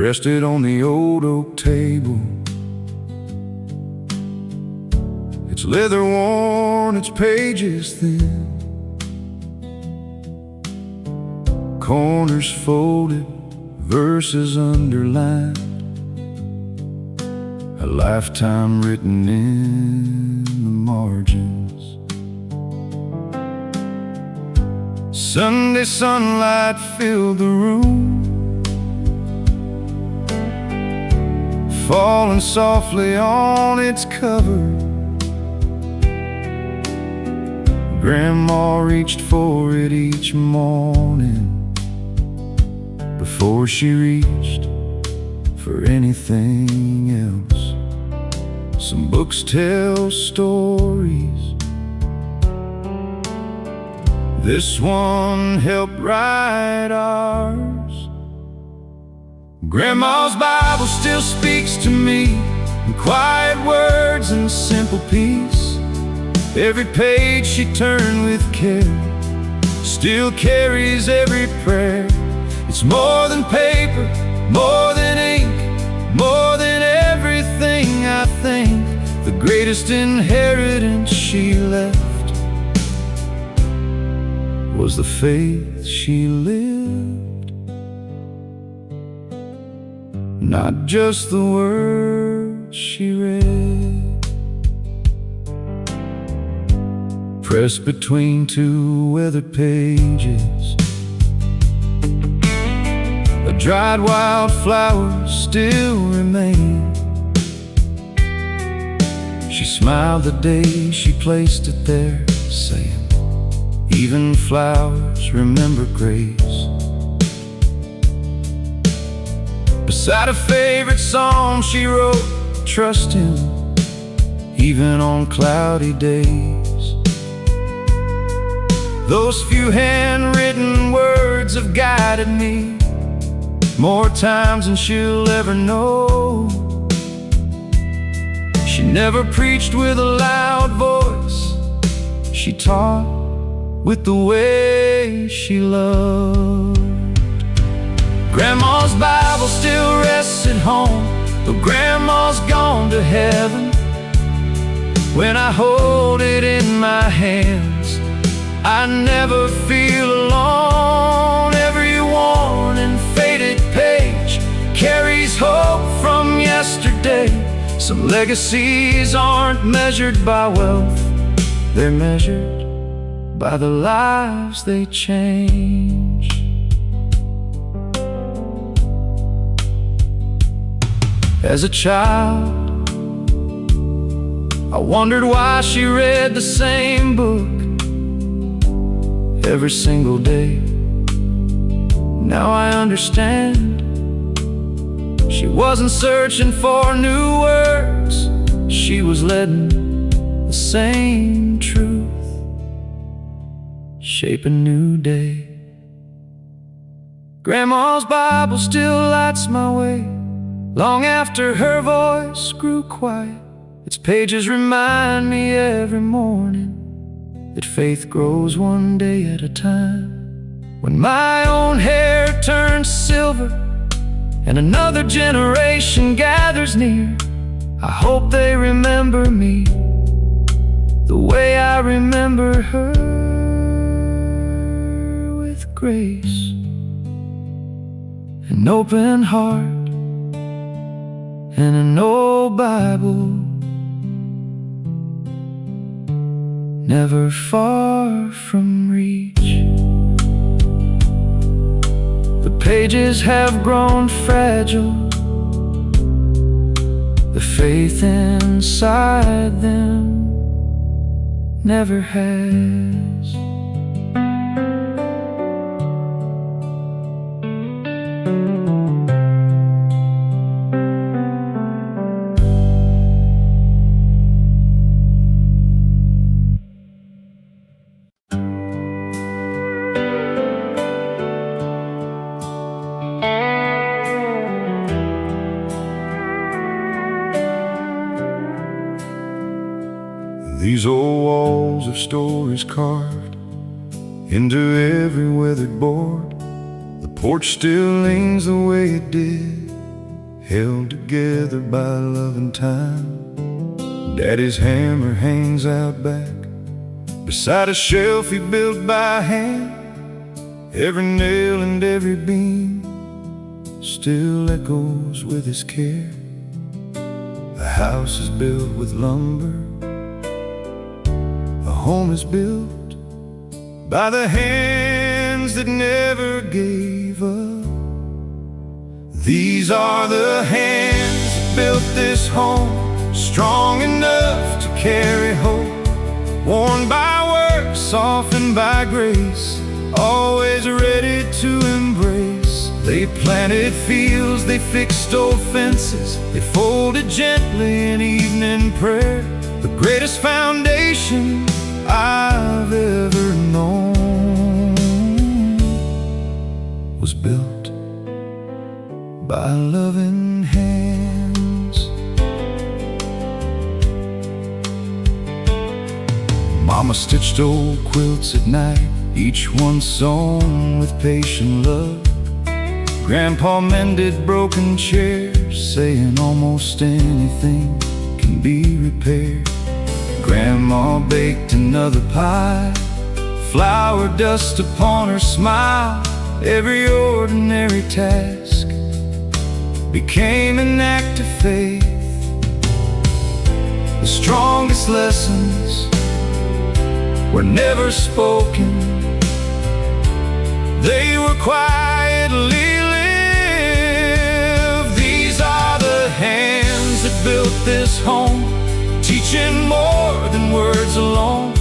rested on the old oak table. Its leather worn, its pages thin, corners folded, verses underlined, a lifetime written in the margins. Sunday sunlight filled the room, falling softly on its cover. Grandma reached for it each morning before she reached for anything else. Some books tell stories, this one helped write ours. Grandma's Bible still speaks to me in quiet words and simple peace. Every page she turned with care still carries every prayer. It's more than paper, more than ink, more than everything I think. The greatest inheritance she left was the faith she lived, not just the words she read. Pressed between two weathered pages, a dried wildflower still remained. She smiled the day she placed it there, saying, even flowers remember grace. Beside a favorite song she wrote, trust him even on cloudy days. Those few handwritten words have guided me more times than she'll ever know. She never preached with a loud voice, she taught with the way she loved. Grandma's Bible still rests at home, though Grandma's gone to heaven. When I hold it in my hands, I never feel alone. Every worn and faded page carries hope from yesterday. Some legacies aren't measured by wealth, they're measured by the lives they change. As a child, I wondered why she read the same book every single day. Now I understand. She wasn't searching for new words, she was letting the same truth shape a new day. Grandma's Bible still lights my way, long after her voice grew quiet. Its pages remind me every morning that faith grows one day at a time. When my own hair turns silver and another generation gathers near, I hope they remember me the way I remember her, with grace, an open heart, and an old Bible never far from reach. The pages have grown fragile, the faith inside them never has. These old walls of stories carved into every weathered board. The porch still leans the way it did held together by love and time. Daddy's hammer hangs out back beside a shelf he built by hand. Every nail and every beam still echoes with his care. A house is built with lumber, a home is built by the hands that never gave up. These are the hands that built this home, strong enough to carry hope, worn by work, softened by grace, always ready to embrace. They planted fields, they fixed old fences, they folded gently in evening prayer. The greatest foundation I've ever known was built by loving hands. Mama stitched old quilts at night, each one sewn with patient love. Grandpa mended broken chairs, saying almost anything can be repaired. Grandma baked another pie, flour dust upon her smile. Every ordinary task became an act of faith. The strongest lessons were never spoken, they were quietly lived. These are the hands that built this home, teaching more than words alone.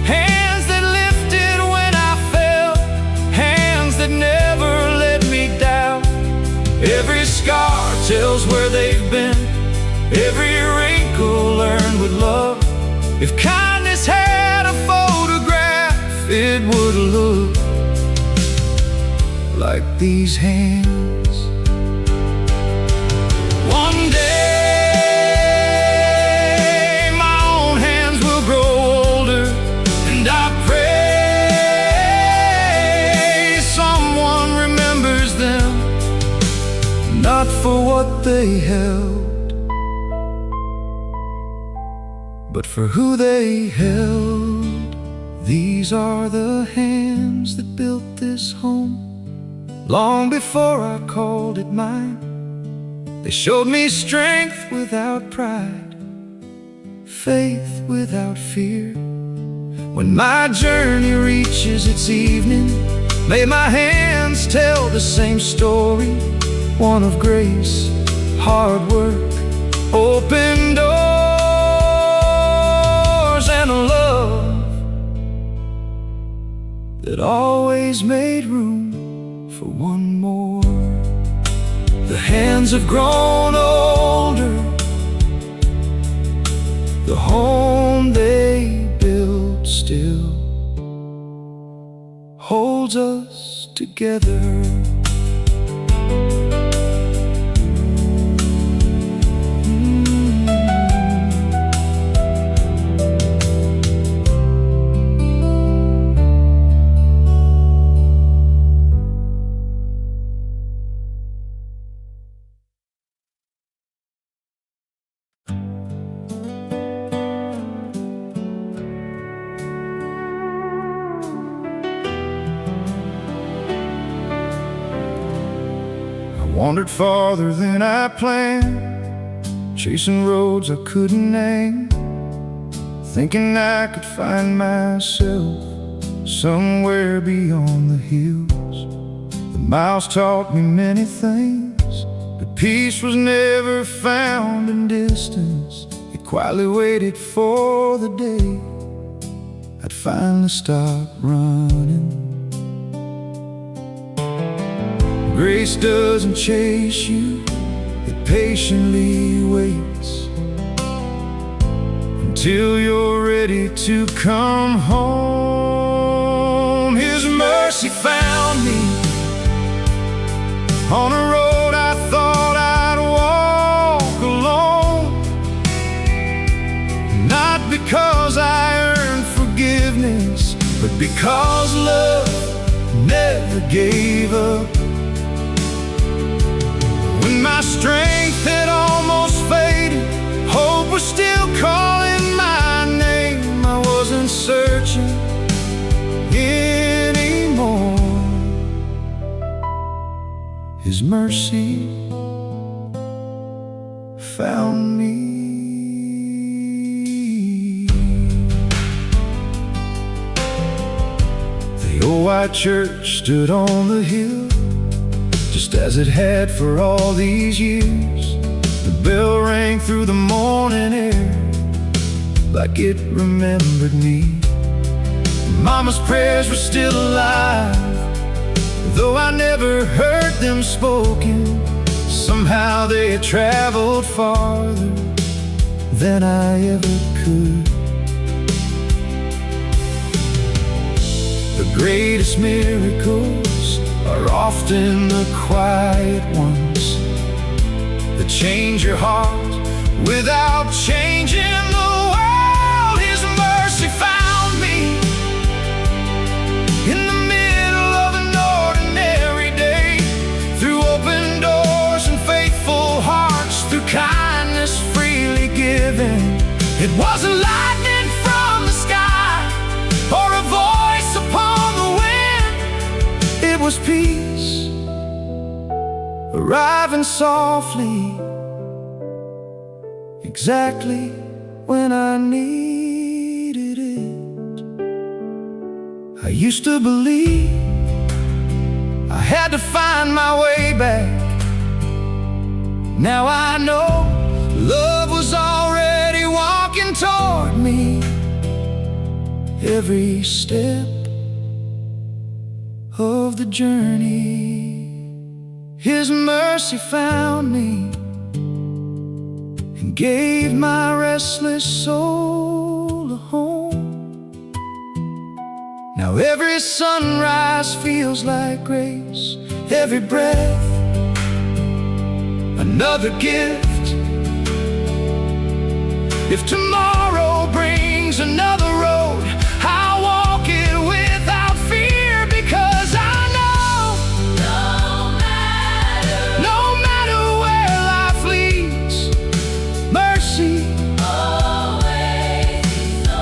Hands that lifted when I fell, hands that never let me down. Every scar tells where they've been, every wrinkle learned with love. If kindness had a photograph, it would look like these hands. One day my own hands will grow older, and I pray someone remembers them, not for what they held, but for who they held. These are the hands that built this home, long before I called it mine. They showed me strength without pride, faith without fear. When my journey reaches its evening, may my hands tell the same story, one of grace, hard work, open doors, and a love that always made room for one more. The hands have grown older, the home they built still holds us together. Wandered farther than I planned, chasing roads I couldn't name, thinking I could find myself somewhere beyond the hills. The miles taught me many things, but peace was never found in distance. It quietly waited for the day I'd finally stop running. Grace doesn't chase you, it patiently waits until you're ready to come home. His mercy found me on a road I thought I'd walk alone, not because I earned forgiveness, but because love never gave up. When my my strength had almost faded, hope was still calling my name. I wasn't searching anymore. His mercy found me. The old white church stood on the hill, just as it had for all these years. The bell rang through the morning air like it remembered me. Mama's prayers were still alive, though I never heard them spoken. Somehow they had traveled farther than I ever could. The greatest miracles are often the quiet ones that change your heart without changing the world. His mercy found me in the middle of an ordinary day, through open doors and faithful hearts, through kindness freely given. It wasn't lightning from the sky or a voice upon the wind. It was peace arriving softly, exactly when I needed it. I used to believe I had to find my way back. Now I know love was already walking toward me every step of the journey. His mercy found me and gave my restless soul a home. Now every sunrise feels like grace, every breath another gift. If tomorrow brings another road, I'll walk it without fear, because I know no matter where life leads, mercy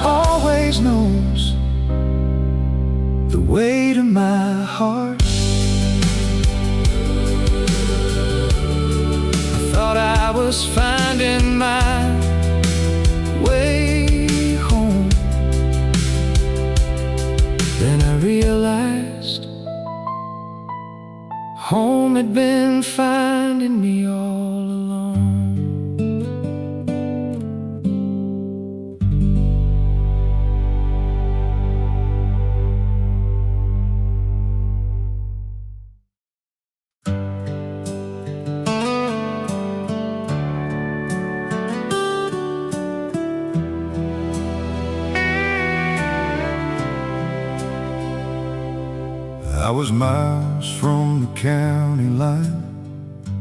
always knows the way to my heart. I thought I was finding my way home, then I realized home had been finding me all along. I was miles from the county line,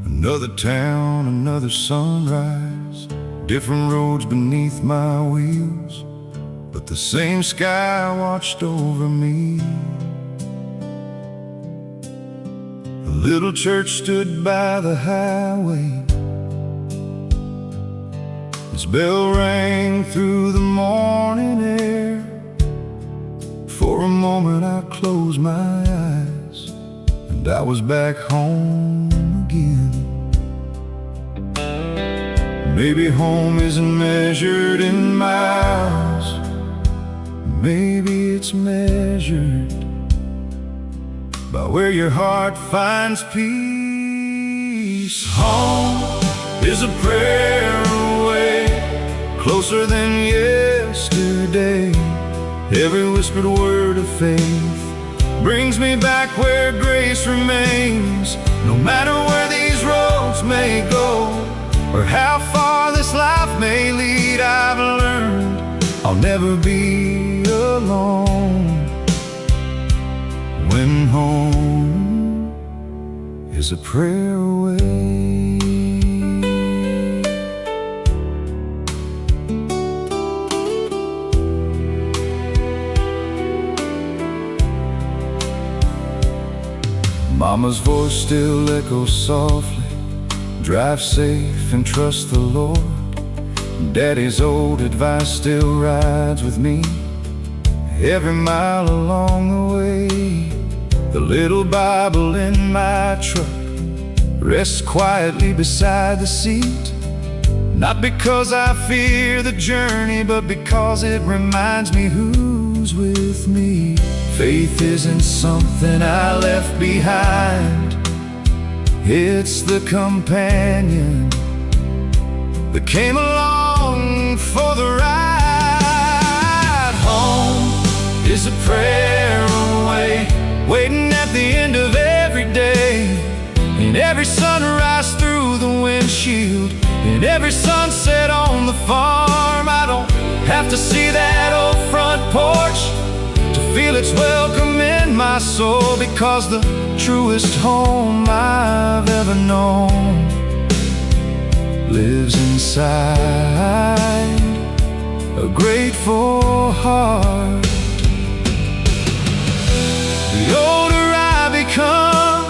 another town, another sunrise, different roads beneath my wheels, but the same sky watched over me. A little church stood by the highway, its bell rang through the morning air. For a moment I closed my eyes, and I was back home again. Maybe home isn't measured in miles, maybe it's measured by where your heart finds peace. Home is a prayer away, closer than yesterday. Every whispered word of faith brings me back where grace remains. No matter where these roads may go, or how far this life may lead, I've learned I'll never be alone when home is a prayer away. Mama's voice still echoes softly Drive safe and trust the Lord. Daddy's old advice still rides with me every mile along the way. The little Bible in my truck rests quietly beside the seat, not because I fear the journey, but because it reminds me who's with me. Faith isn't something I left behind, it's the companion that came along for the ride. Home is a prayer away, waiting at the end of every day. And every sunrise through the windshield, and every sunset on the farm. I don't have to see that old front porch to feel its welcome in my soul, because the truest home I've ever known lives inside a grateful heart. The older I become,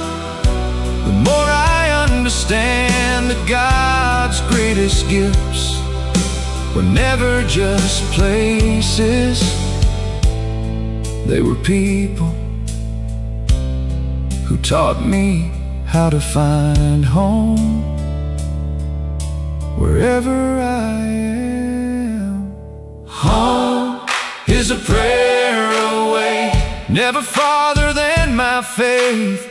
the more I understand that God's greatest gifts were never just places, they were people who taught me how to find home wherever I am. Home is a prayer away, never farther than my faith.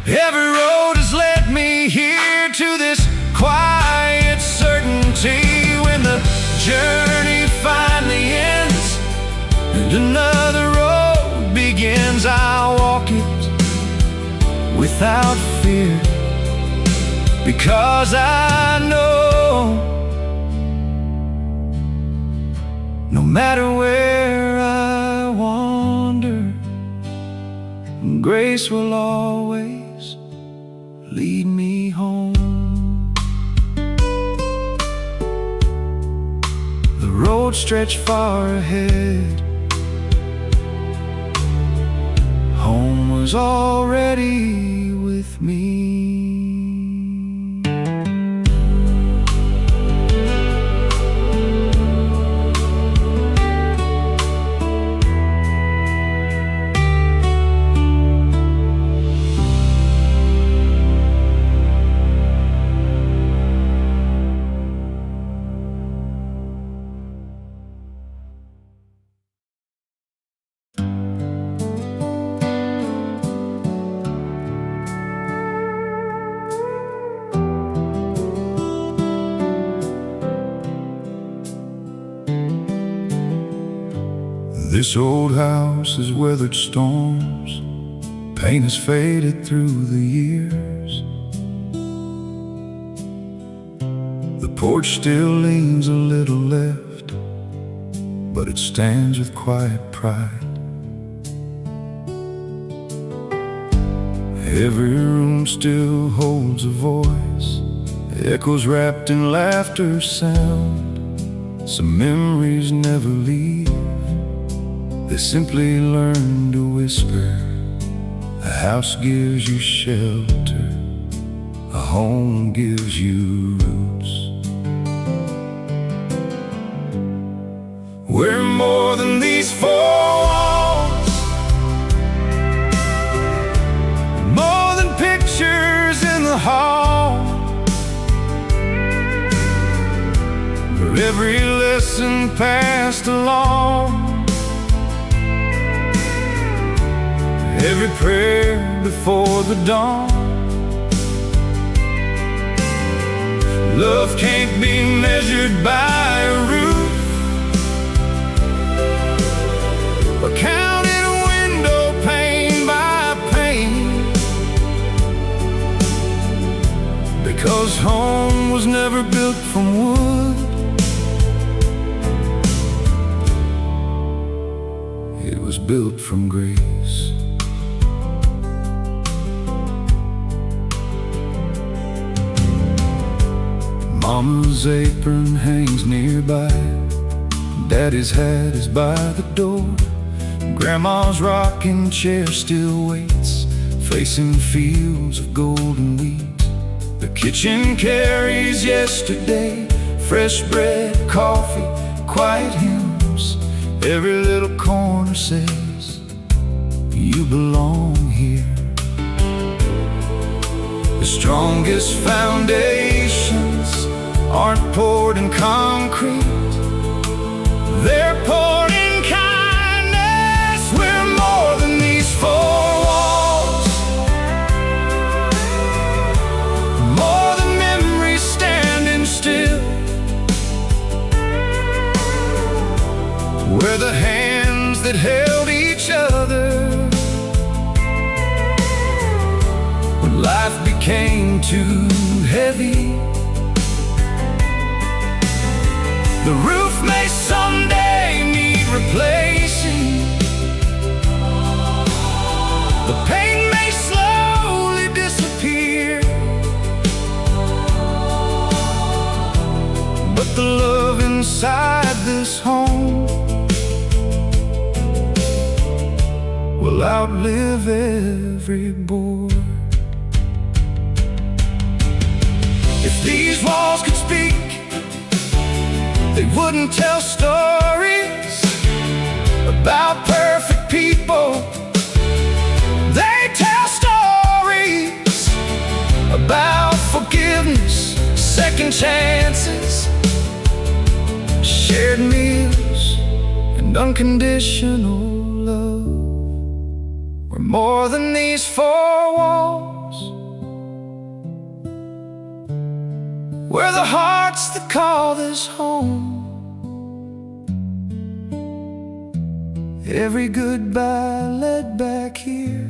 Every road has led me here to this quiet certainty. When the journey finally ends and another road begins, I'll walk it without fear, because I know no matter where I wander, grace will always lead me home. The road stretched far ahead, home was already with me. This old house has weathered storms, paint has faded through the years. The porch still leans a little left, but it stands with quiet pride. Every room still holds a voice, echoes wrapped in laughter sound. Some memories never leave, they simply learn to whisper. A house gives you shelter, a home gives you roots. We're more than these four walls, more than pictures in the hall. For every lesson passed along, every prayer before the dawn. Love can't be measured by a roof, or counted window pane by pane, because home was never built from wood, it was built from grace. Mama's apron hangs nearby, Daddy's hat is by the door. Grandma's rocking chair still waits, facing fields of golden wheat. The kitchen carries yesterday, fresh bread, coffee, quiet hymns. Every little corner says, you belong here. The strongest foundations aren't poured in concrete, they're poured in kindness. We're more than these four walls, more than memories standing still. We're the hands that held each other when life became too heavy. The roof may someday need replacing, the pain may slowly disappear, but the love inside this home will outlive every bore. If these walls could speak, they wouldn't tell stories about perfect people. They tell stories about forgiveness, second chances, shared meals, and unconditional love. We're more than these four walls, we're the hearts that call this home. Every goodbye led back here,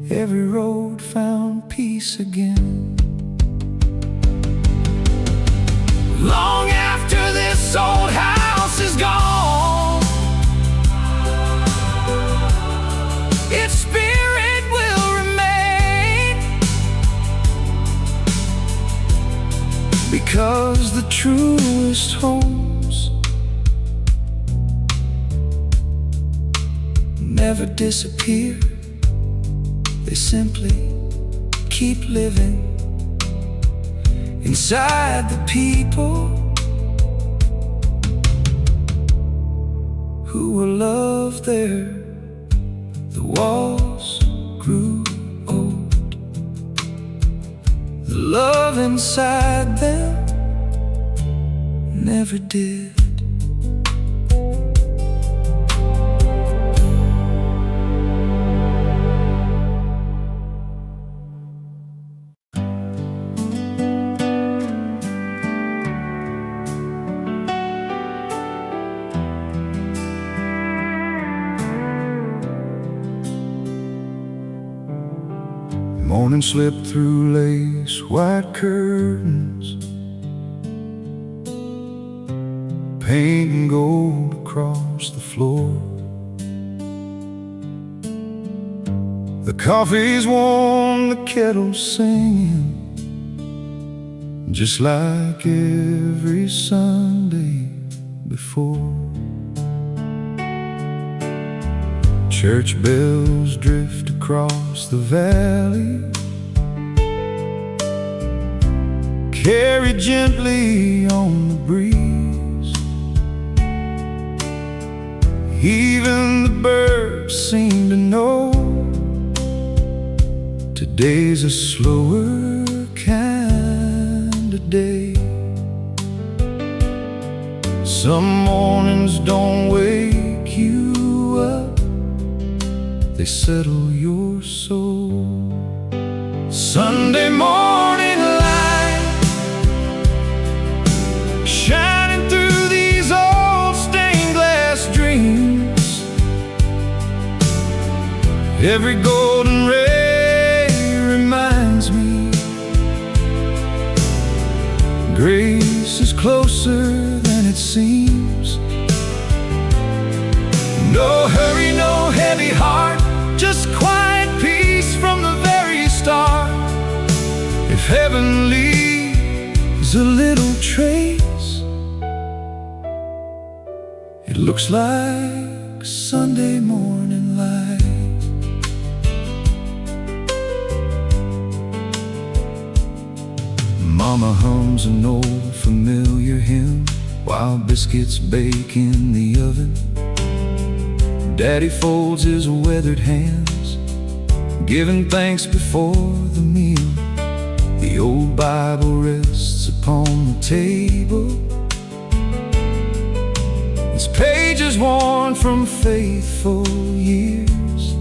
every road found peace again. Long after this old house is gone, its spirit will remain, because the truest homes never disappear. They simply keep living inside the people who were loved there. The walls grew old, the love inside them never did. Morning slipped through lace white curtains, paint and gold across the floor. The coffee's warm, the kettle's singing, just like every Sunday before. Church bells drift across the valley, carried gently on the breeze. Even the birds seem to know today's a slower kind of day. Some mornings don't wake you up, they settle your soul. Sunday morning light shining through these old stained glass dreams. Every golden ray reminds me grace is closer than it seems. No hurry, no heavy heart, just quiet peace from the very start. If heaven leaves a little trace, it looks like Sunday morning light. Mama hums an old familiar hymn while biscuits bake in the oven. Daddy folds his weathered hands, giving thanks before the meal. The old Bible rests upon the table, its pages worn from faithful years.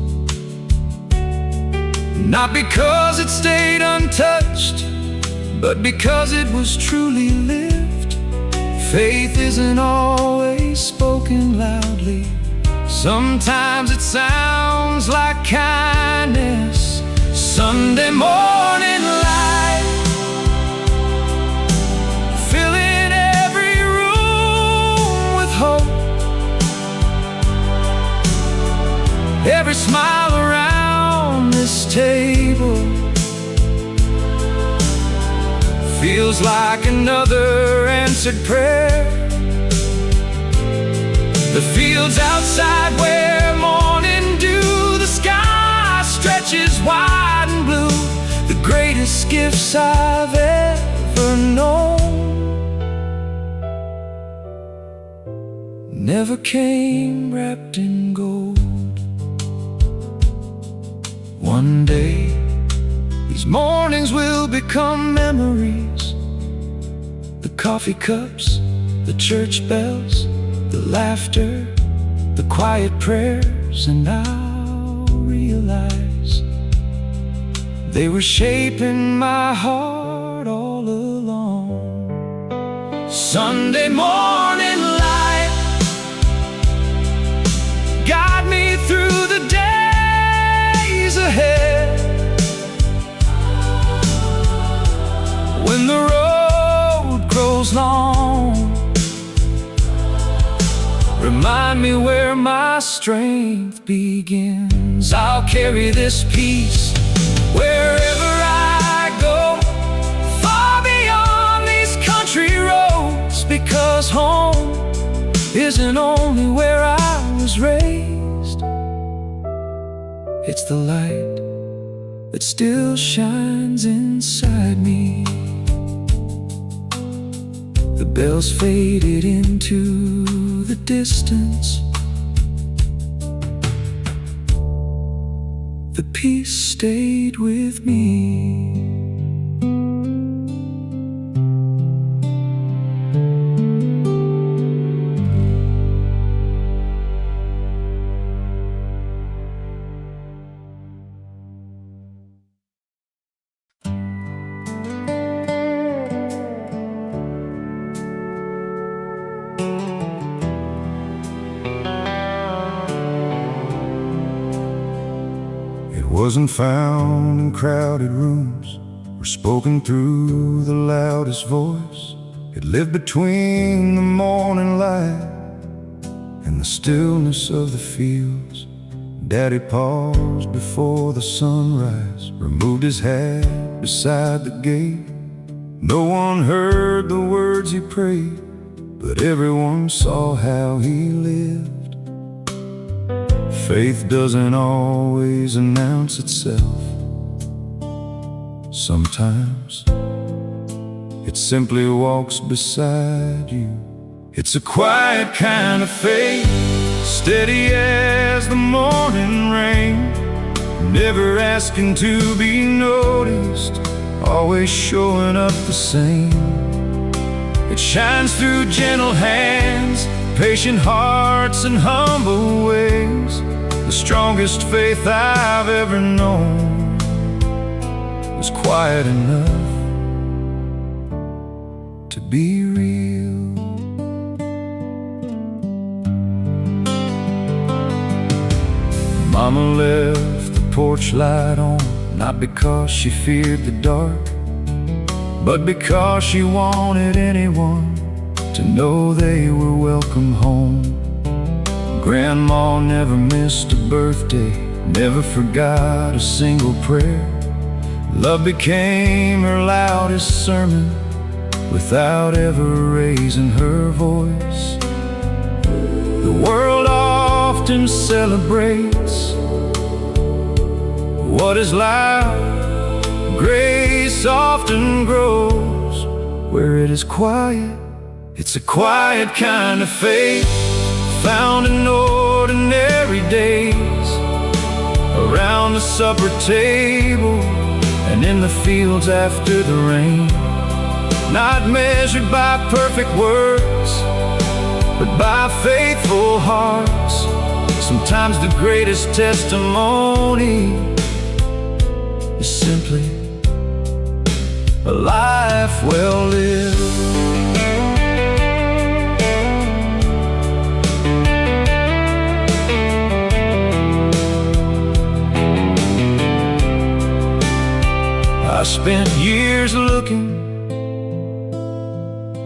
Not because it stayed untouched, but because it was truly lived. Faith isn't always spoken loudly. Sometimes it sounds like kindness. Sunday morning light, filling every room with hope. Every smile around this table feels like another answered prayer. The fields outside where morning dew, the sky stretches wide and blue. The greatest gifts I've ever known never came wrapped in gold. One day these mornings will become memories. The coffee cups, the church bells, the laughter, the quiet prayers, and I'll realize they were shaping my heart all along. Sunday morning light, guide me through the days ahead. When the road grows long, remind me where my strength begins. I'll carry this peace wherever I go, far beyond these country roads, because home isn't only where I was raised. It's the light that still shines inside me. The bells faded into the distance. The peace stayed with me. Wasn't found in crowded rooms or spoken through the loudest voice. It lived between the morning light and the stillness of the fields. Daddy paused before the sunrise, removed his hat beside the gate. No one heard the words he prayed, but everyone saw how he lived. Faith doesn't always announce itself. Sometimes it simply walks beside you. It's a quiet kind of faith, steady as the morning rain, never asking to be noticed, always showing up the same. It shines through gentle hands, patient hearts, and humble ways. The strongest faith I've ever known was quiet enough to be real. Mama left the porch light on, not because she feared the dark, but because she wanted anyone to know they were welcome home. Grandma never missed a birthday, never forgot a single prayer. Love became her loudest sermon without ever raising her voice. The world often celebrates what is loud. Grace often grows where it is quiet. It's a quiet kind of faith, found in ordinary days, around the supper table and in the fields after the rain. Not measured by perfect words, but by faithful hearts. Sometimes the greatest testimony is simply a life well lived. I spent years looking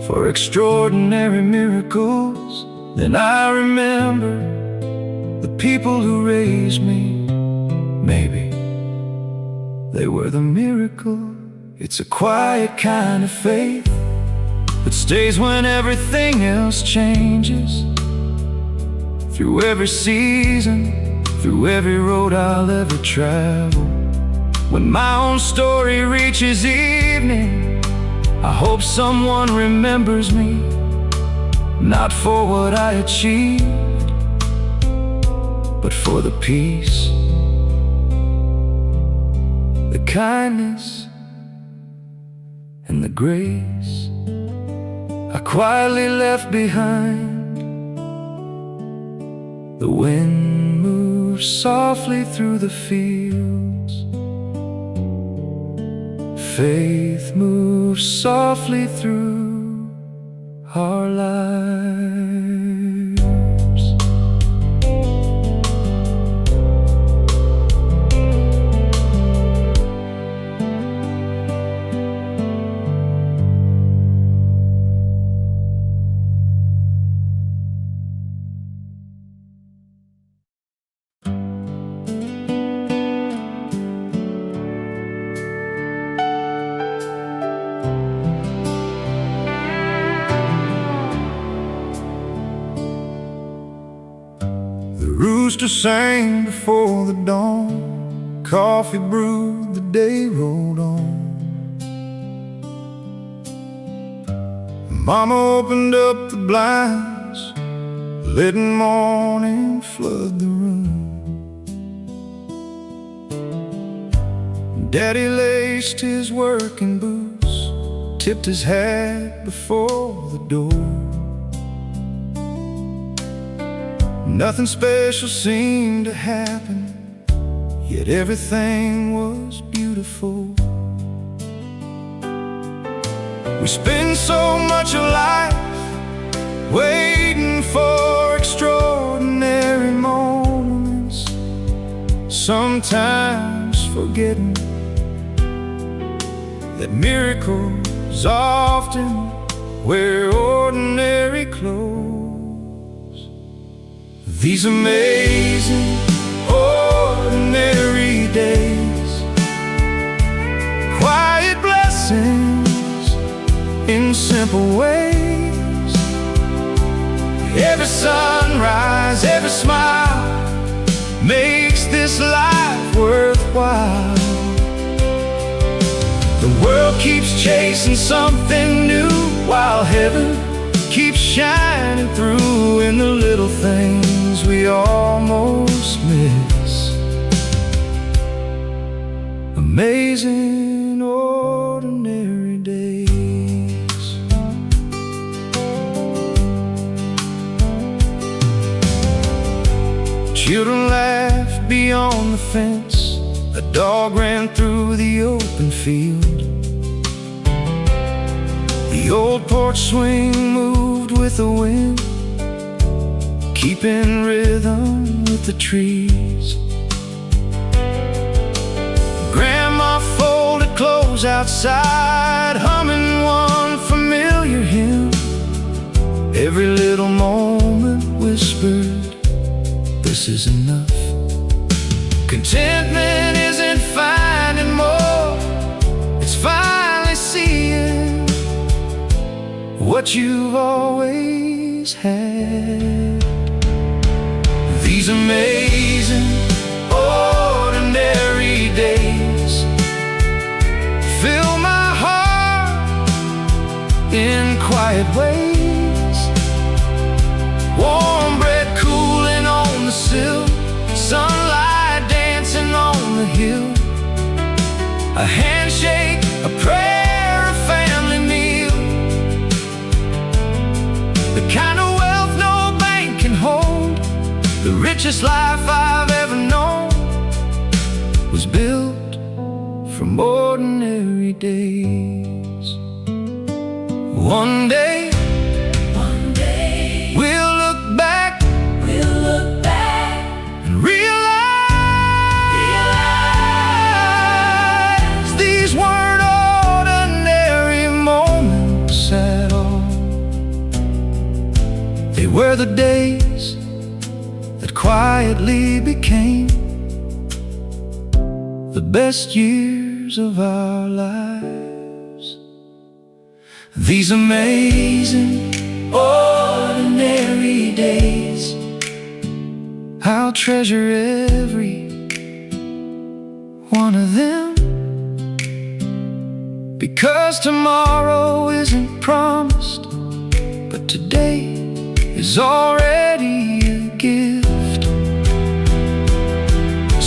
for extraordinary miracles. Then I remember the people who raised me. Maybe they were the miracle. It's a quiet kind of faith that stays when everything else changes. Through every season, through every road I'll ever travel. When my own story reaches evening, I hope someone remembers me, not for what I achieved, but for the peace, the kindness, and the grace I quietly left behind. The wind moves softly through the fields. Faith moves softly through our lives. The rooster sang before the dawn, coffee brewed, the day rolled on. Mama opened up the blinds, letting morning flood the room. Daddy laced his working boots, tipped his hat before the door. Nothing special seemed to happen, yet everything was beautiful. We spend so much of life waiting for extraordinary moments, sometimes forgetting that miracles often wear ordinary clothes. These amazing, ordinary days, quiet blessings in simple ways. Every sunrise, every smile makes this life worthwhile. The world keeps chasing something new, while heaven keeps shining through in the little things we almost miss. Amazing, ordinary days. Children laughed beyond the fence, a dog ran through the open field. The old porch swing moved with the wind, keeping rhythm with the trees. Grandma folded clothes outside, humming one familiar hymn. Every little moment whispered, this is enough. Contentment isn't finding more, it's finally seeing what you've always had. These amazing, ordinary days fill my heart in quiet ways. Warm bread cooling on the sill, sunlight dancing on the hill. A handshake, a prayer, a family meal. The kind of wealth no bank can hold. The richest life I've ever known was built from ordinary days. One day we'll look back and realize these weren't ordinary moments at all. They were the days that quietly became the best years of our lives. These amazing, ordinary days, I'll treasure every one of them, because tomorrow isn't promised, but today is already a gift.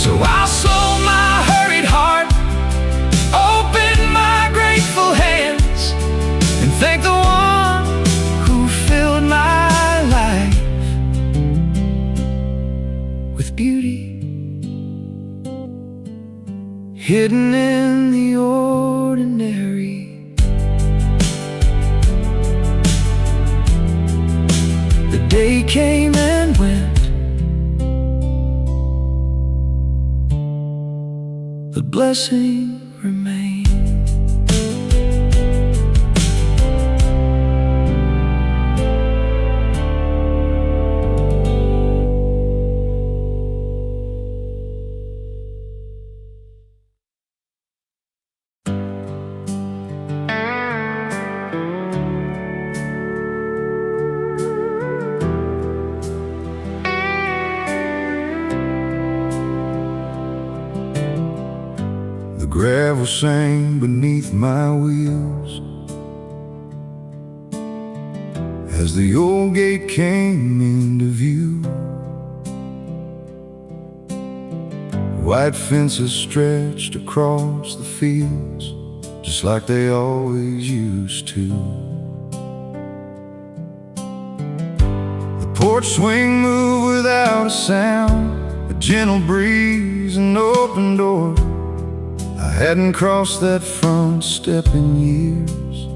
So I'll slow my hurried heart, open my grateful hands, and thank the one who filled my life with beauty, hidden in the ordinary. The day came and went, the blessing remained. The gravel sang beneath my wheels as the old gate came into view. White fences stretched across the fields, just like they always used to. The porch swing moved without a sound, a gentle breeze, an open door. I hadn't crossed that front step in years,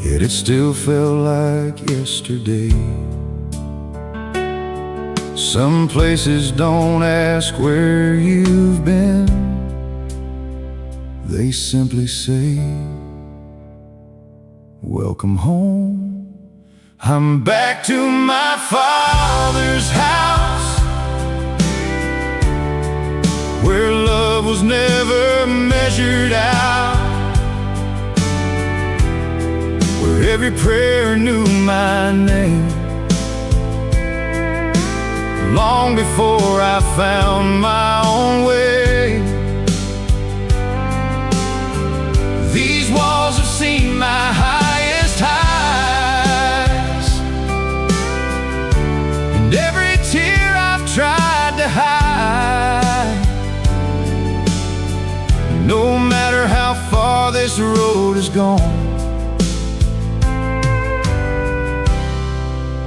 yet it still felt like yesterday. Some places don't ask where you've been, they simply say, welcome home. I'm back to my father's house, where love was never measured out, where every prayer knew my name, long before I found my own way. These walls have seen my highest highs, and every tear I've tried to hide. No matter how far this road has gone,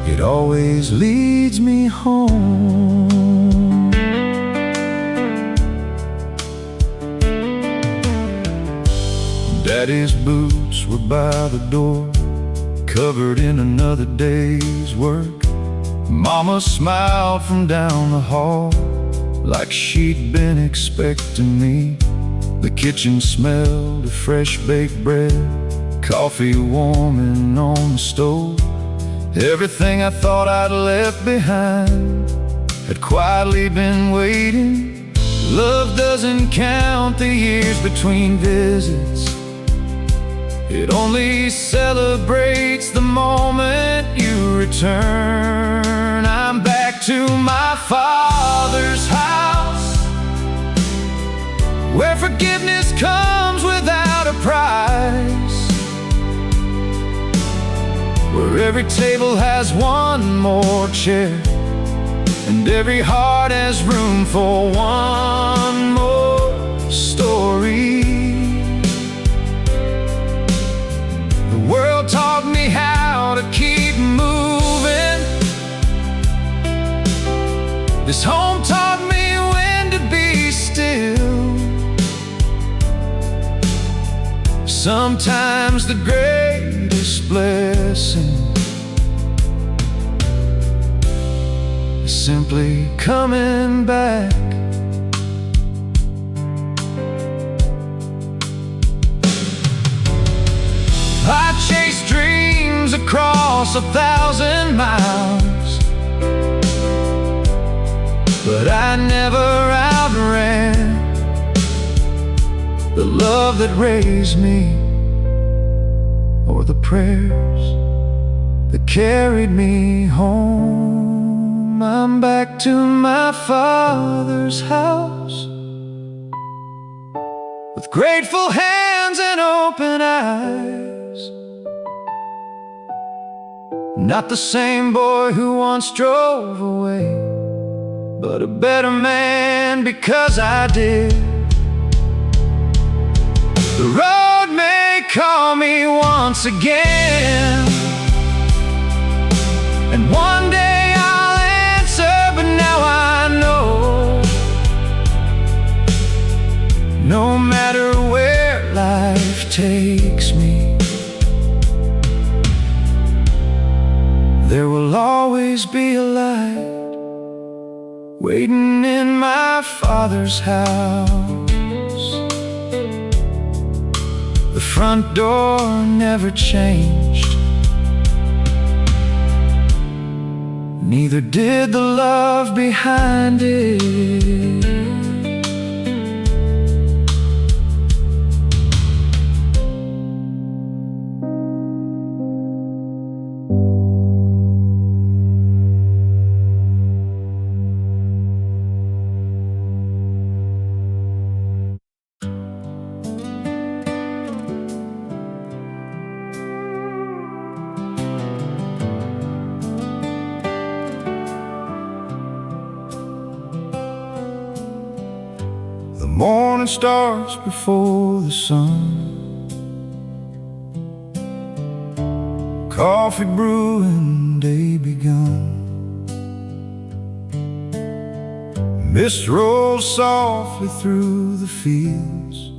it always leads me home. Daddy's boots were by the door, covered in another day's work. Mama smiled from down the hall, like she'd been expecting me. The kitchen smelled of fresh baked bread, coffee warming on the stove. Everything I thought I'd left behind had quietly been waiting. Love doesn't count the years between visits, it only celebrates the moment you return. I'm back to my father's house, where forgiveness comes without a price. where every table has one more chair, and every heart has room for one more story. The world taught me how to keep moving. This home taught me when to be still. Sometimes the greatest blessing is simply coming back. I chased dreams across 1,000 miles, but I never outran the love that raised me, or the prayers that carried me home. I'm back to my Father's house, with grateful hands and open eyes. Not the same boy who once drove away, but a better man because I did. The road may call me once again, and one day I'll answer, but now I know, no matter where life takes me, there will always be a light waiting in my Father's house. The front door never changed, neither did the love behind it. The morning starts before the sun, coffee brewing, day begun. Mist rolls softly through the fields,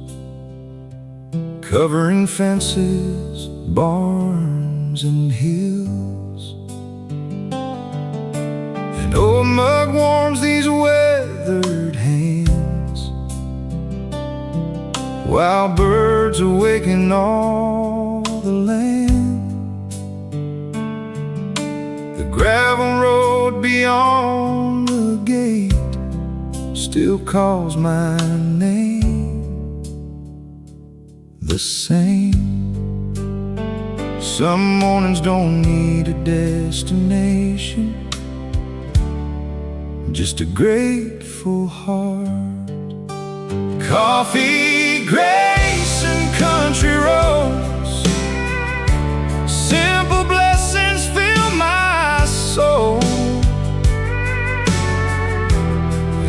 covering fences, barns, and hills. An old mug warms these weathered hands, while birds awaken all the land. The gravel road beyond the gate still calls my name, the same. Some mornings don't need a destination, just a grateful heart. Coffee, grace, and country roads, simple blessings fill my soul.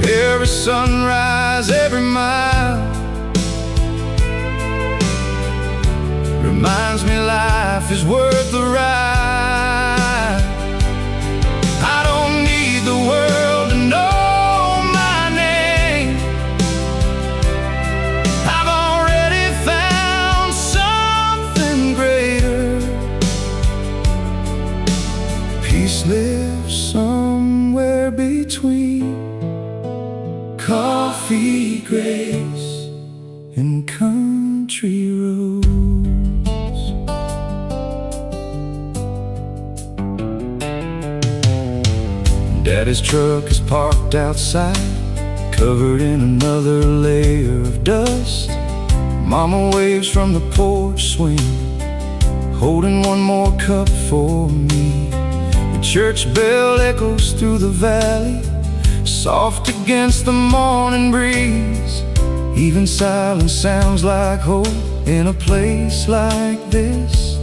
Every sunrise, every mile reminds me life is worth the ride. I don't need the world to know my name, I've already found something greater. Peace lives somewhere between coffee, grace, and country roads. Daddy's truck is parked outside, covered in another layer of dust. Mama waves from the porch swing, holding one more cup for me. The church bell echoes through the valley, soft against the morning breeze. Even silence sounds like hope in a place like this.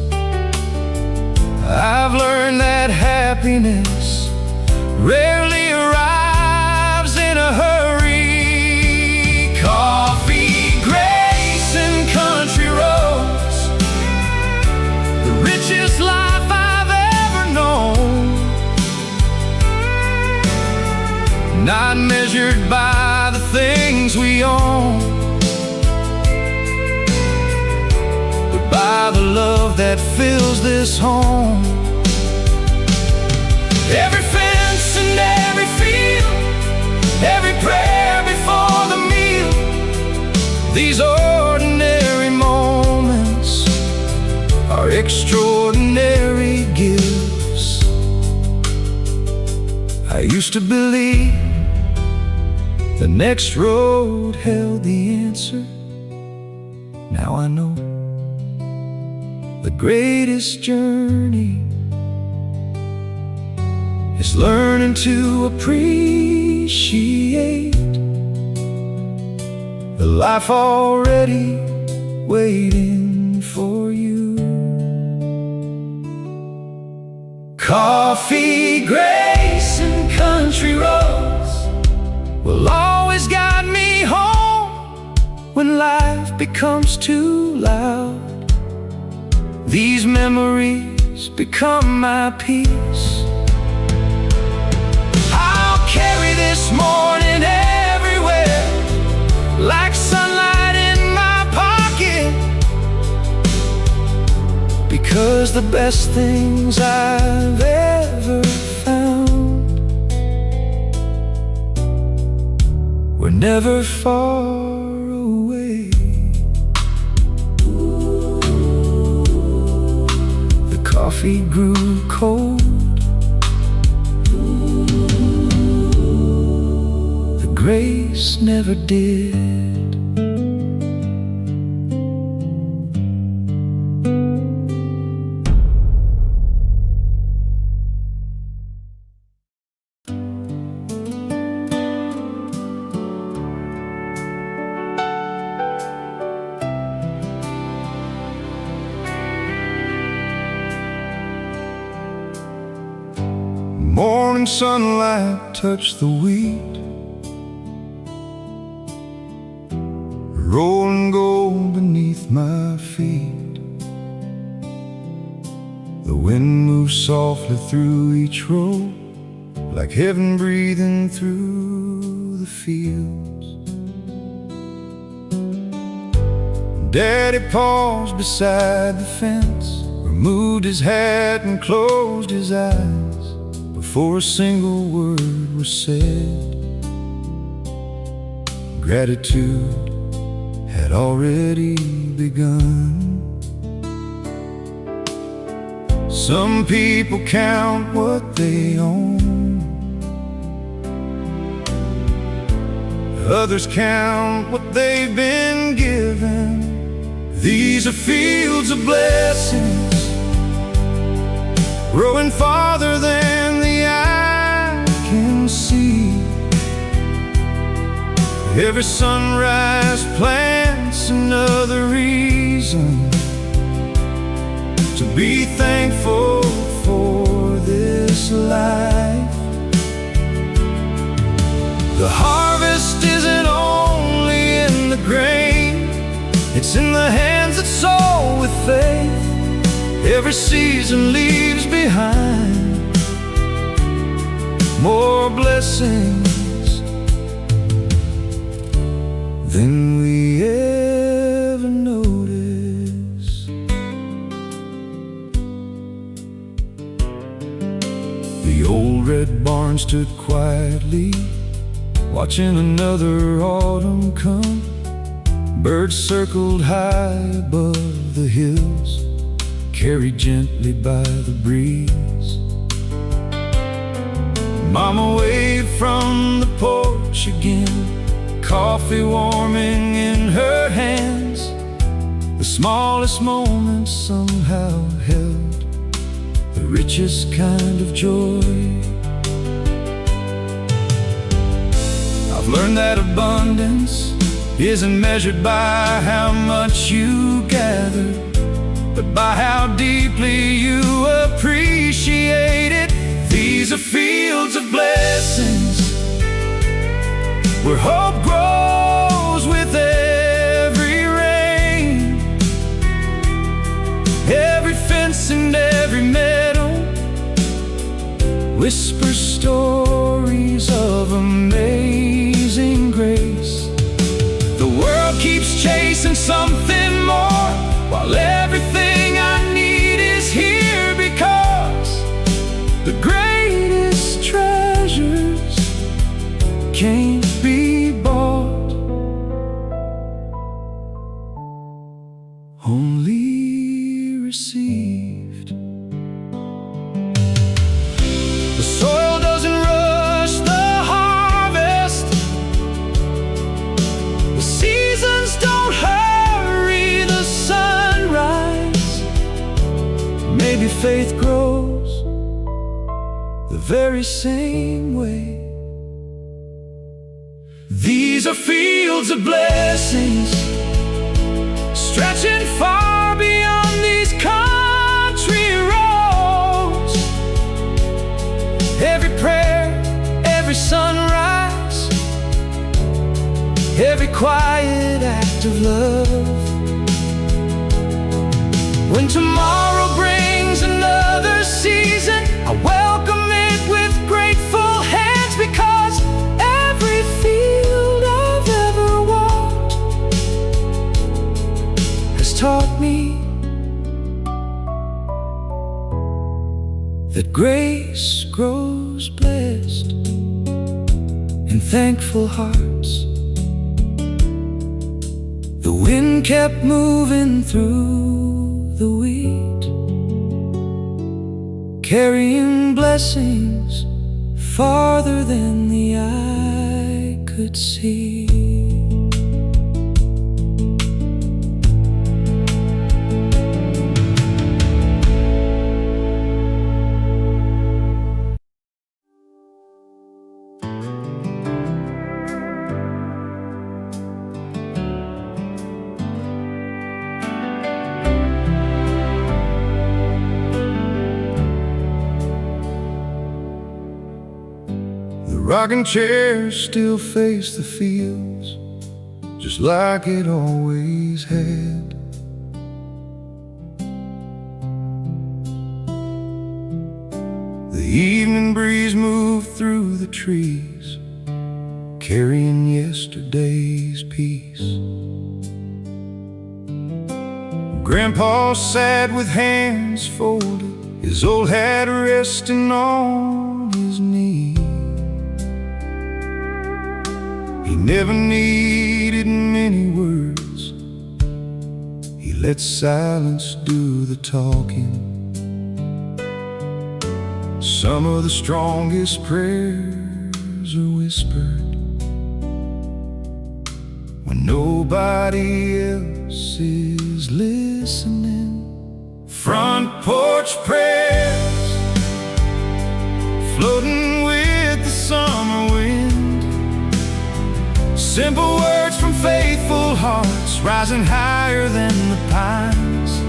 I've happiness rarely arrives in a hurry. Coffee, grace, and country roads, the richest life I've ever known, not measured by the things we own, but by the love that fills this home. Every fence and every field, every prayer before the meal, these ordinary moments are extraordinary gifts. I used to believe the next road held the answer. Now I know the greatest journey is learning to appreciate the life already waiting for you. Coffee, grace, and country roads will always guide me home when life becomes too loud. These memories become my peace. Carry this morning everywhere, like sunlight in my pocket, because the best things I've ever found were never far away. The coffee grew cold, grace never did. Morning sunlight touched the wheat, rolling gold beneath my feet. The wind moves softly through each row, like heaven breathing through the fields. Daddy paused beside the fence, removed his hat and closed his eyes before a single word was said. Gratitude had already begun. Some people count what they own, others count what they've been given. These are fields of blessings, growing farther than the eye can see. Every sunrise plants another reason to be thankful for this life. The harvest isn't only in the grain, it's in the hands that sow with faith. Every season leaves behind more blessings than we ever notice. The old red barn stood quietly, watching another autumn come. Birds circled high above the hills, carried gently by the breeze. Mama waved from the porch again, coffee warming in her hands. The smallest moments somehow held the richest kind of joy. I've learned that abundance isn't measured by how much you gather, but by how deeply you appreciate it. These are fields of blessings, where hope grows with every rain. Every fence and every meadow whisper stories of amazing grace. The world keeps chasing something more, while everything I need is here, because the greatest treasures can't be bought, only received. The soil doesn't rush the harvest, the seasons don't hurry the sunrise. Maybe faith grows the very same way. These are fields of blessings, stretching far beyond these country roads. Every prayer, every sunrise, every quiet act of love. When tomorrow brings another season, I welcome it with grateful hands, because every field I've ever walked has taught me that grace grows blessed in thankful hearts. The wind kept moving through the wheat, carrying blessings farther than the eye could see. Rocking chairs still face the fields, just like it always had. The evening breeze moved through the trees, carrying yesterday's peace. Grandpa sat with hands folded, his old hat resting on his knee. He never needed many words, he let silence do the talking. Some of the strongest prayers are whispered when nobody else is listening. Front porch prayers, floating with the summer wind. Simple words from faithful hearts, rising higher than the pines.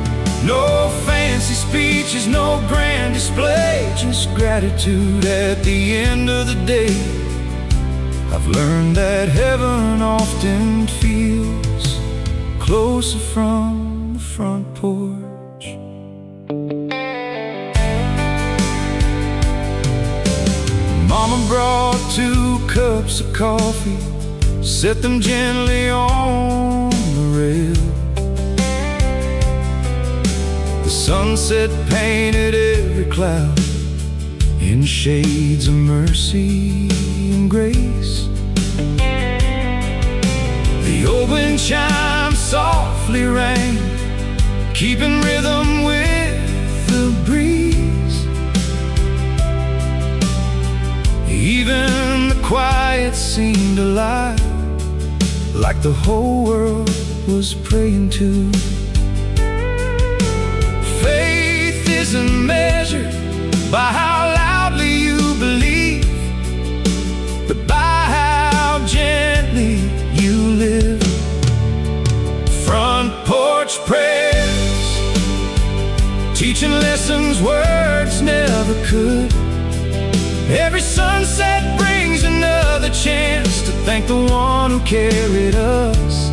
No fancy speeches, no grand display, just gratitude at the end of the day. I've learned that heaven often feels closer from the front porch. Mama brought 2 cups of coffee, set them gently on the rail. The sunset painted every cloud in shades of mercy and grace. The open chime softly rang, keeping rhythm with the breeze. Even the quiet seemed alive, like the whole world was praying to. Faith isn't measured by how loudly you believe, but by how gently you live. Front porch prayers, teaching lessons words never could. Every sunset brings another chance to thank the one who carried us.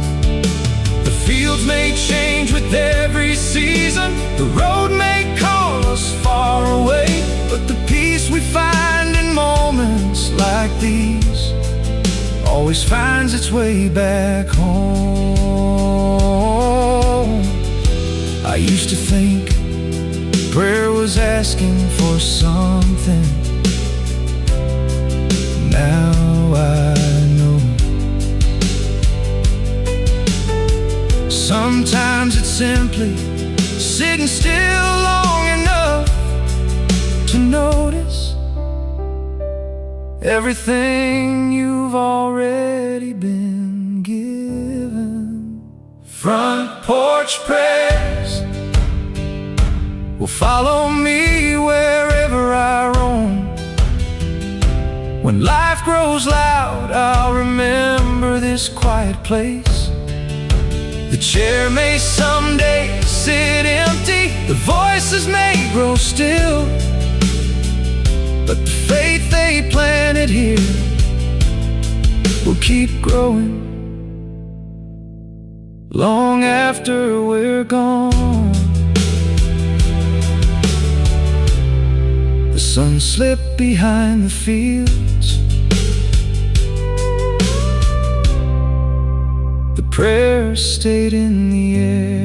The fields may change with every season, the road may call us far away, but the peace we find in moments like these always finds its way back home. I used to think prayer was asking for something. Now I know sometimes it's simply sitting still long enough to notice everything you've already been given. Front porch prayers will follow me wherever I roam. When life grows loud, I'll remember this quiet place. The chair may someday sit empty, the voices may grow still, but the faith they planted here will keep growing long after we're gone. The sun slipped behind the fields, the prayers stayed in the air.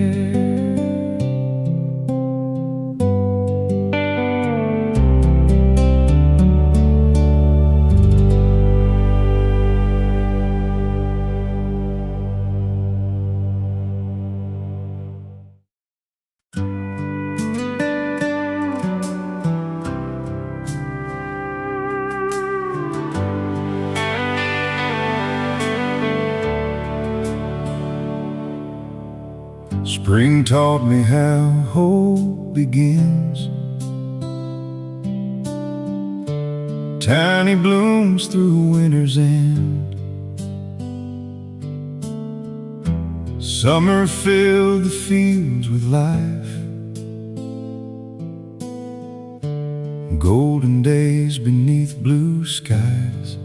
Spring taught me how hope begins. Tiny blooms through winter's end. Summer filled the fields with life. Golden days beneath blue skies.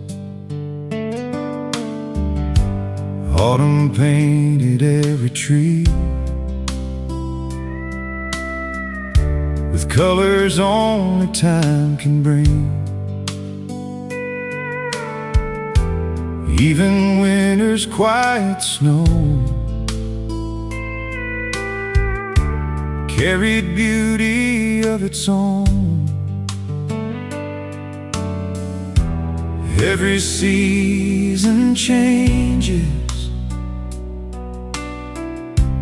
Autumn painted every tree with colors only time can bring. Even winter's quiet snow carried beauty of its own. Every season changes,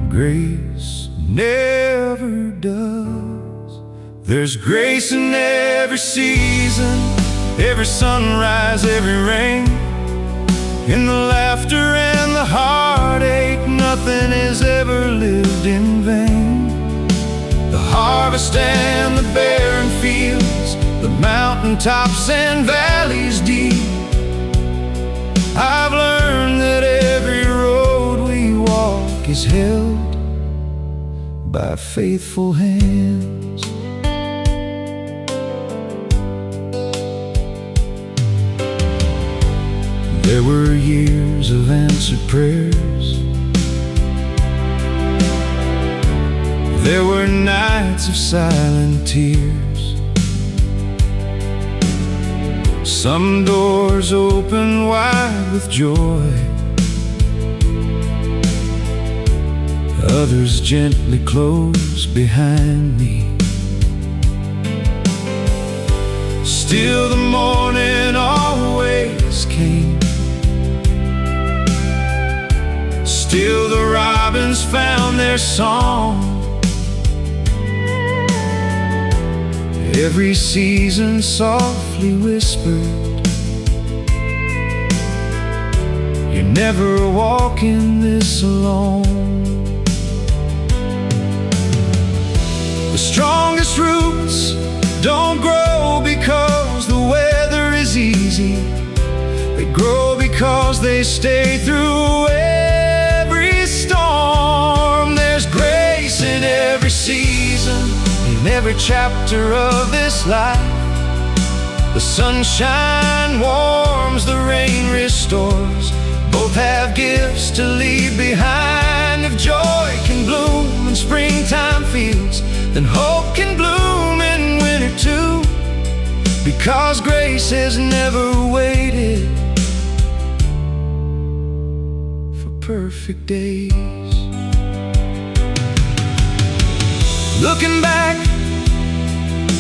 grace never does. There's grace in every season, every sunrise, every rain. In the laughter and the heartache, nothing is ever lived in vain. The harvest and the barren fields, the mountaintops and valleys deep. I've learned that every road we walk is held by faithful hands. There were years of answered prayers. There were nights of silent tears. Some doors open wide with joy, others gently close behind me. Still the morning always came. Still the robins found their song. Every season softly whispered, you're never walking this alone. The strongest roots don't grow because the weather is easy. They grow because they stay through every storm. There's grace in every season, in every chapter of this life. The sunshine warms, the rain restores. Both have gifts to leave behind. If joy can bloom in springtime fields, then hope can bloom in winter too. Because grace has never waited for perfect days. Looking back,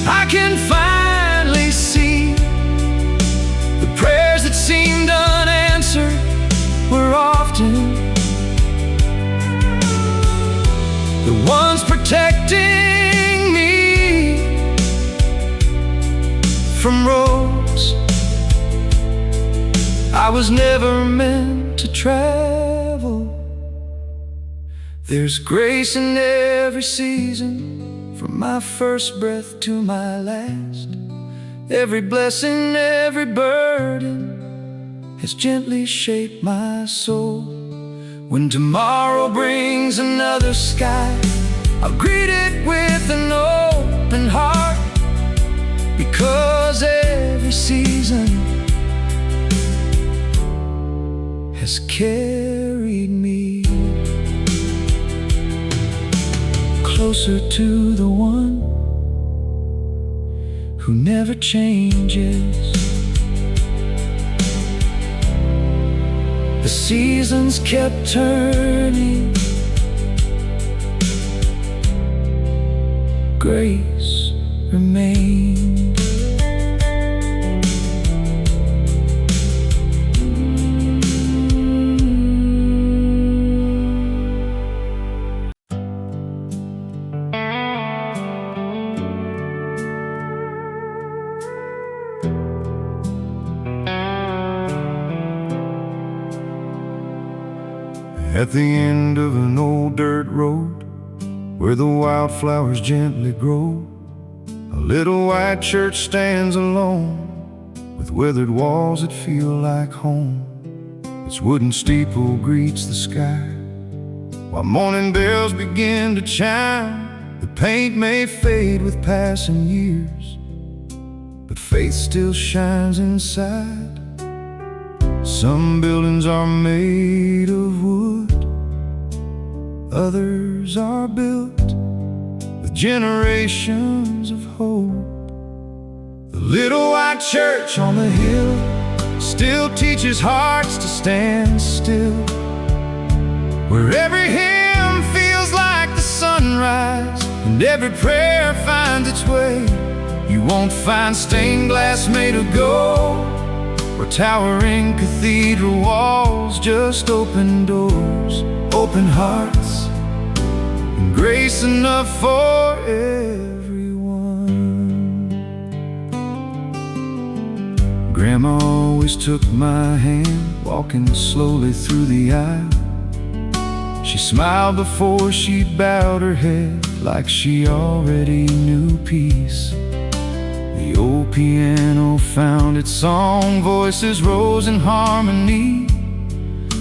I can finally see the prayers that seemed unanswered were often the ones protecting me from roads I was never meant to travel. There's grace in every season, from my first breath to my last. Every blessing, every burden has gently shaped my soul. When tomorrow brings another sky, I'll greet it with an open heart. Because every season has carried me closer to the one who never changes. The seasons kept turning, grace remained. At the end of an old dirt road, where the wildflowers gently grow, a little white church stands alone, with withered walls that feel like home. Its wooden steeple greets the sky, while morning bells begin to chime. The paint may fade with passing years, but faith still shines inside. Some buildings are made of wood, others are built with generations of hope. The little white church on the hill still teaches hearts to stand still, where every hymn feels like the sunrise and every prayer finds its way. You won't find stained glass made of gold or towering cathedral walls, just open doors, open hearts, and grace enough for everyone. Grandma always took my hand, walking slowly through the aisle. She smiled before she bowed her head, like she already knew peace. The old piano found its song, voices rose in harmony.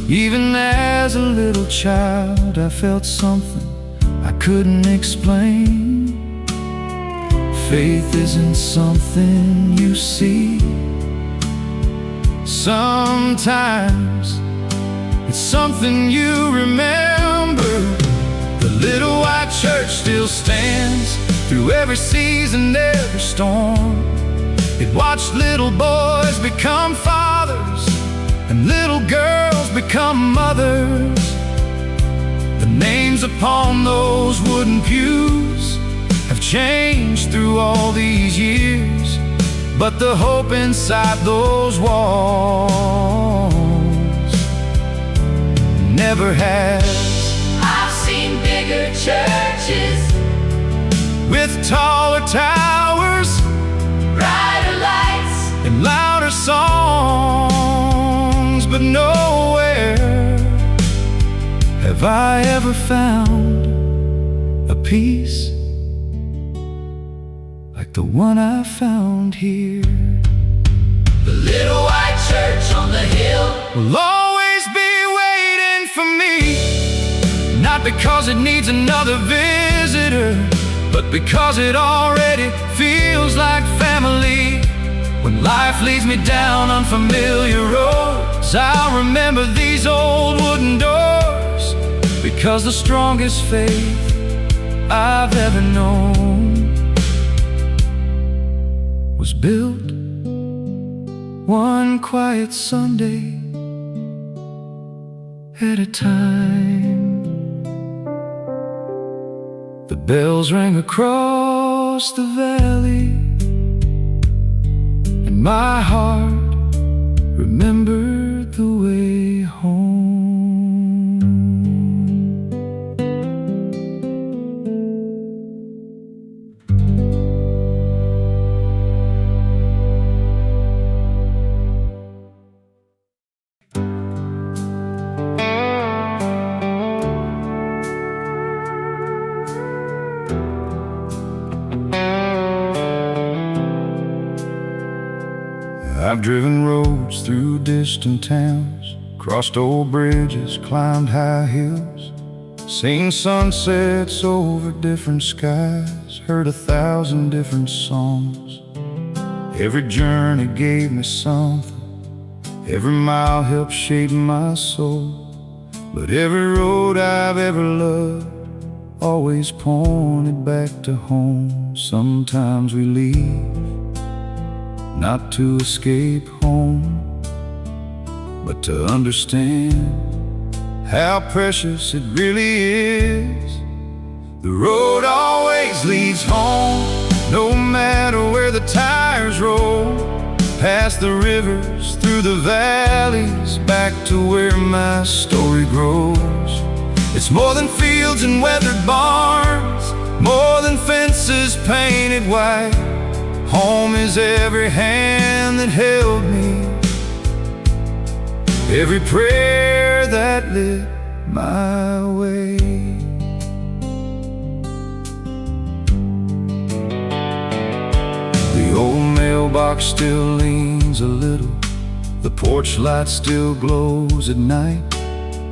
Even as a little child, I felt something I couldn't explain. Faith isn't something you see. Sometimes it's something you remember. The little white church still stands through every season, every storm. It watched little boys become fathers and little girls become mothers. The names upon those wooden pews have changed through all these years, but the hope inside those walls never has. I've seen bigger churches with taller towers, brighter lights, and louder songs, but nowhere have I ever found a peace like the one I found here. the little white church on the hill. Will always be waiting for me, not because it needs another visitor, but because it already feels like family. When life leads me down unfamiliar roads, I'll remember these old wooden doors, because the strongest faith I've ever known was built one quiet Sunday at a time. The bells rang across the valley, and my heart remembered the way home. I've driven roads through distant towns, crossed old bridges, climbed high hills, seen sunsets over different skies, heard 1,000 different songs. Every journey gave me something, every mile helped shape my soul. But every road I've ever loved always pointed back to home. Sometimes we leave, not to escape home, but to understand how precious it really is. The road always leads home, no matter where the tires roll. Past the rivers, through the valleys, back to where my story grows. It's more than fields and weathered barns, more than fences painted white. Home is every hand that held me, every prayer that lit my way. The old mailbox still leans a little, the porch light still glows at night.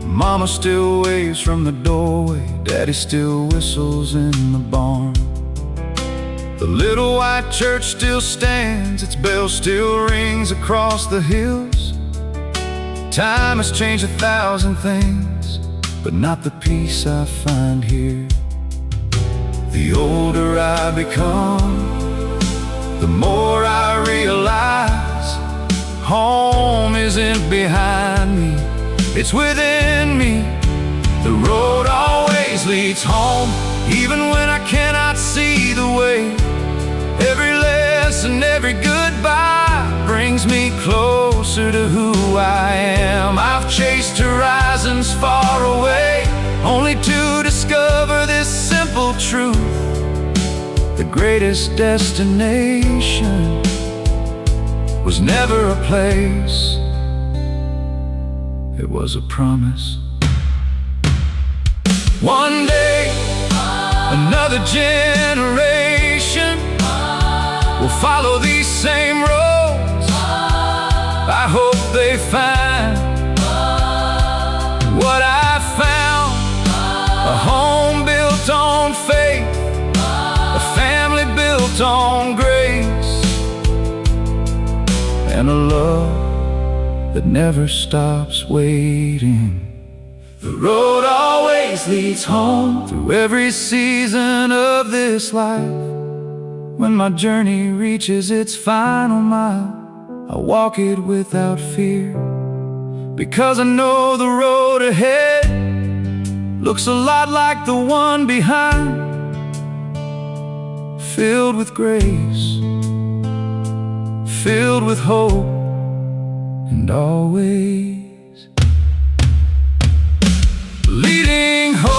Mama still waves from the doorway, Daddy still whistles in the barn. The little white church still stands, its bell still rings across the hills. Time has changed 1,000 things, but not the peace I find here. The older I become, the more I realize home isn't behind me, it's within me. The road always leads home, even when I cannot see the way. Every lesson, every goodbye brings me closer to who I am. I've chased horizons far away, only to discover this simple truth: the greatest destination was never a place, it was a promise. One day, another generation will follow these same roads. I hope they find what I found: a home built on faith, a family built on grace, and a love that never stops waiting. The road always leads home through every season of this life. When my journey reaches its final mile, I walk it without fear, because I know the road ahead looks a lot like the one behind, filled with grace, filled with hope, and always leading home.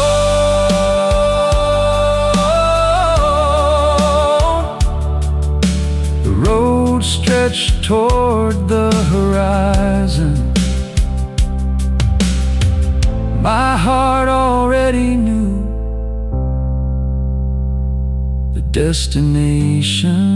The road stretched toward the horizon. My heart already knew the destination.